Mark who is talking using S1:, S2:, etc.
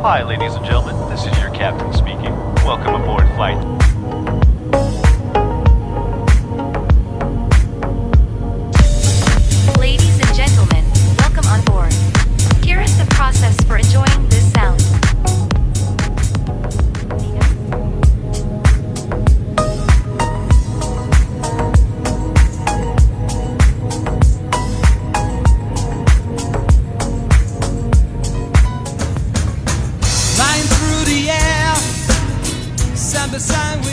S1: Hi, ladies and gentlemen, this is your captain speaking. Welcome aboard flight.
S2: Ladies and gentlemen, welcome on board. Here is the process for enjoying this sound.
S3: Flying through the air, side by side